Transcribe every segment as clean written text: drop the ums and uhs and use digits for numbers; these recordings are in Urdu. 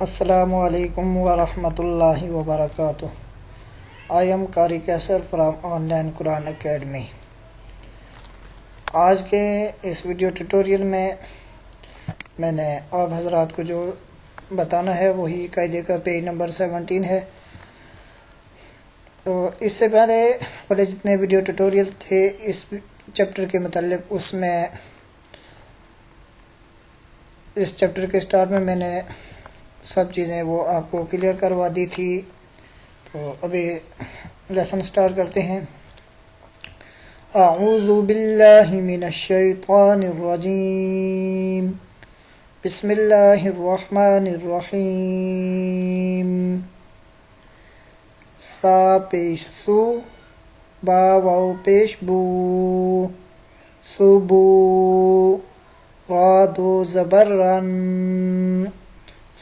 السلام علیکم ورحمۃ اللہ وبرکاتہ۔ آئی ایم قاری کیسر from on line Quran academy. آج کے اس ویڈیو ٹیوٹوریل میں میں نے آپ حضرات کو جو بتانا ہے وہی قاعدے کا پیج نمبر 17 ہے۔ تو اس سے پہلے جتنے ویڈیو ٹیوٹوریل تھے اس چیپٹر کے متعلق، اس میں اس چیپٹر کے سٹارٹ میں نے سب چیزیں وہ آپ کو کلیئر کروا دی تھی۔ تو ابھی لیسن سٹارٹ کرتے ہیں۔ اعوذ باللہ من الشیطان الرجیم، بسم اللہ الرحمن الرحیم۔ سا پیش سو، با واو پیش بو، صبو، را دو زبر رن،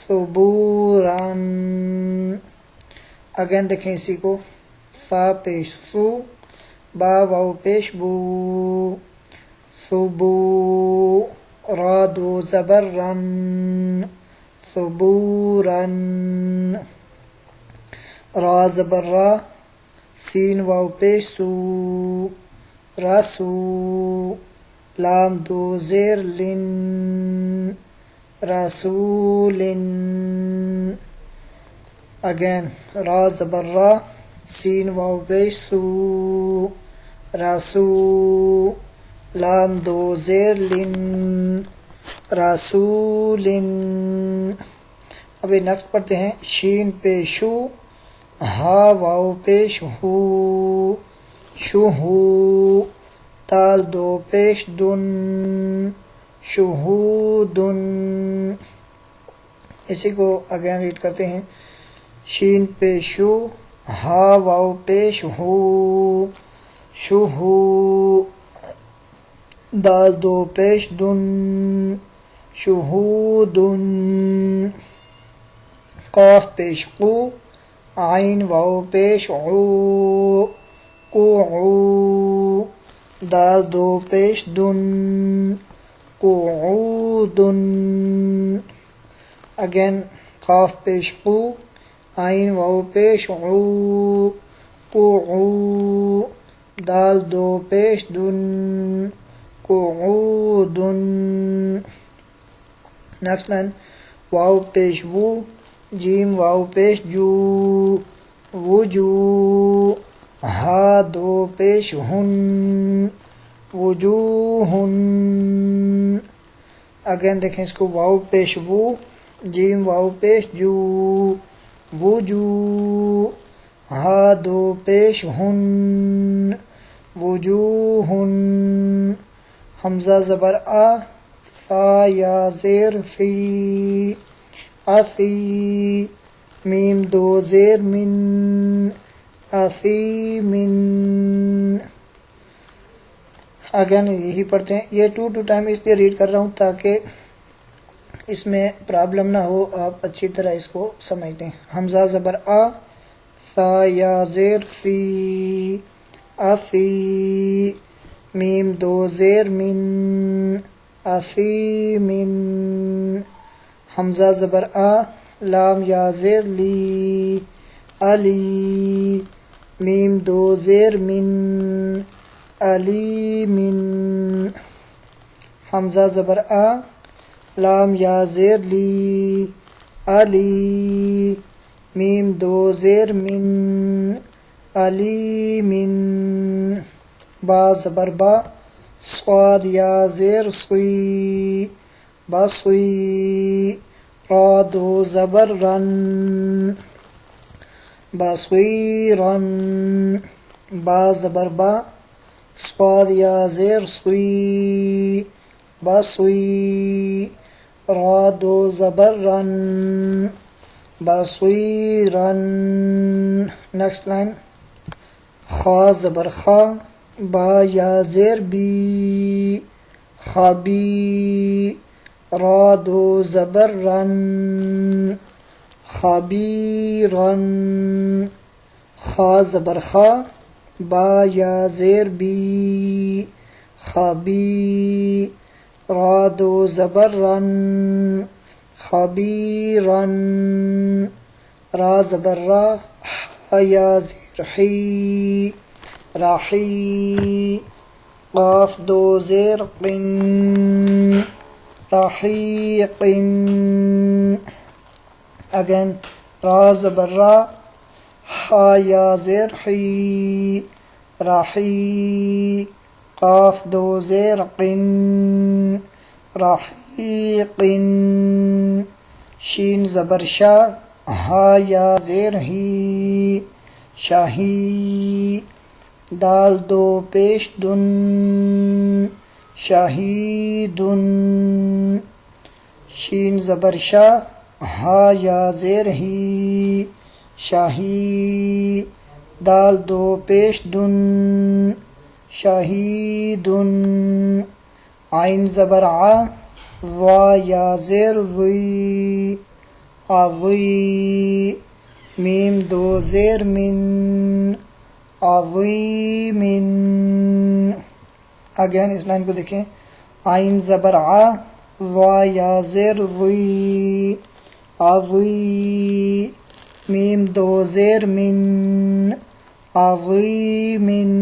صبورن۔ اگین دیکھیں اسی کو، سا پیش سو، با واو پیش بو، صبو، را دو زبر رن، صبورن۔ را زبر را، سین واو پیش سو، رسو، لام دو زیر لن، رسول۔ اگین را زبر را، سین واو پیش سو، رسو، لام دو زیر لن، رسول۔ ابھی نیکسٹ پڑھتے ہیں۔ شین پیش شو، ہا واو پیش ہو، شہو، دال دو پیش دن، شہودن۔ اسی کو اگین ریڈ کرتے ہیں۔ شین پیش شو، ہا واو پیش ہو، شہو، دال دو پیش دن، شہودن۔ قاف پیش قو، عین واو پیش عو، قوعو، دال دو پیش دن، قعودن۔ اگین قاف پیش قو، عین واو پیش عو، قوعو، دال دو پیش دن، قعودن۔ نیکسٹ لائن، واو پیش وو، جیم واو پیش جو، وجو، ہا دو پیش ہن، وجوہن۔ اگین دیکھیں اس کو، واو پیش وو، جیم واو پیش جو، وجو، ہا دو پیش ہن، وجوہن۔ حمزہ زبر آ، ثا یا زیر سی، اسی، میم دو زیر من، اثیمن۔ اگین یہی پڑھتے ہیں۔ یہ 2 ٹائم اس لیے ریڈ کر رہا ہوں تاکہ اس میں پرابلم نہ ہو، آپ اچھی طرح اس کو سمجھ لیں۔ حمزہ زبر آ، ثا یا زیر سی، اسی، میم دو زیر من، اثیمن۔ حمزہ زبر آ، لام یا زیر لی، علی، میم دو زیر من، علیمن۔ حمزہ زبر آ، لام یا زیر لی، علی، میم دو زیر من، علیمن۔ با زبر با، صاد یا زیر صوی، بصوی، را دو زبر رن، بصیرن۔ با زبر با، صاد یا زیر صوی، بصوی، را دو زبر رن، بصیرن۔ نیکسٹ لائن، خا زبر خا، با یا زیر بی، خبی، را دو زبر رن، خبیرن۔ خا زبر خا، با یا زیر بی، خبی، را دو زبر رن، خبيرا را زبر را حا یا زیر حی راحی قاف دو زیر قن رحیق again را زبر را حا یا زیر حی راحی قاف دو زیر قن رحیق شین زبر شا ہا یا زیر ہی شاہی دال دو پیش دن شاہیدن شین زبر شا ہا یا زیر ہی شاہی دال دو پیش دن شاہیدن عین زبر ع وا یا زیر وی عوی میم دو زیر من عظیمن اگین اس لائن کو دیکھیں عین زبر ع وا یا زیر وی عظی میم دو زیر من عظیمن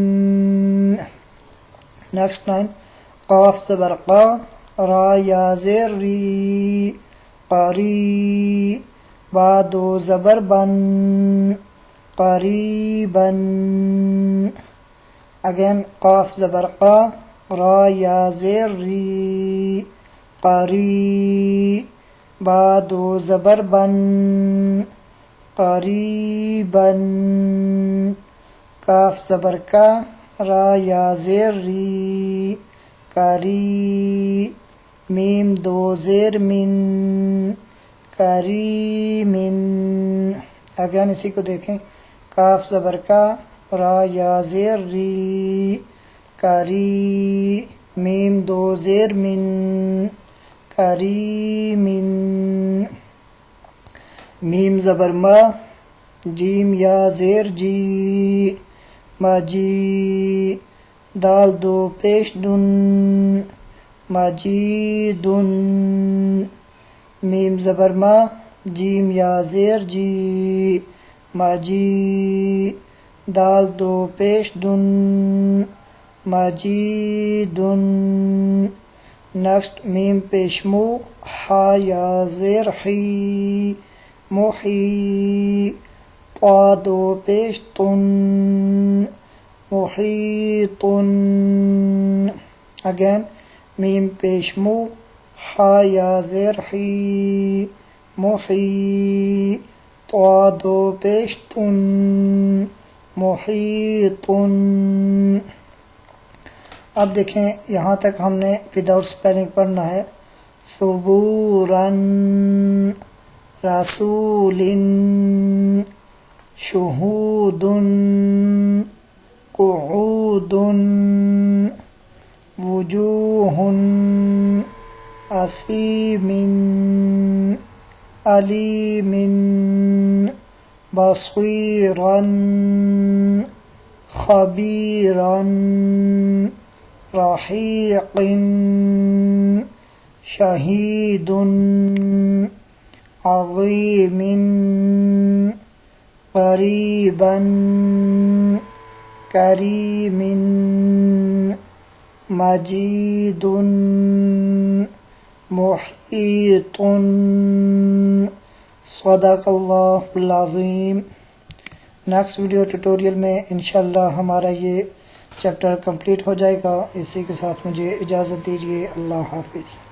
نیکسٹ لائن قاف زبر قا را یا زیر ری قری با دو زبر بن قریبا اگین قاف زبر قا را یا زیر ری قری با دو زبر بن قریبا کاف زبر کا را یا زیر ری کری میم دو زیر من کریمن اگین اسی کو دیکھیں کاف زبر کا را یا زیر ری کری میم دو زیر من کریمن میم زبر ما جیم یا زیر جی ماجی دال دو پیش دن ماجیدن میم زبر ما جیم یا زیر جی ماجی دال دو پیش دن ماجیدن نیکسٹ میم پیش مو ہا یا زیر حی محی طا دو پیش تن محیطن اگین میم پیش مو ہا یا زیر حی محی طا دو پیش تن محیطن اب دیکھیں یہاں تک ہم نے وداؤٹ سپیلنگ پڑھنا ہے ثبوراً رسول شہود قعود وجوہ اثیم علیم بصیراً خبیراً رحیق شہید عظیم قریبا کریم مجید محیط صدق اللہ العظیم۔ نیکسٹ ویڈیو ٹیوٹوریل میں انشاءاللہ ہمارا یہ چیپٹر کمپلیٹ ہو جائے گا۔ اسی کے ساتھ مجھے اجازت دیجیے، اللہ حافظ۔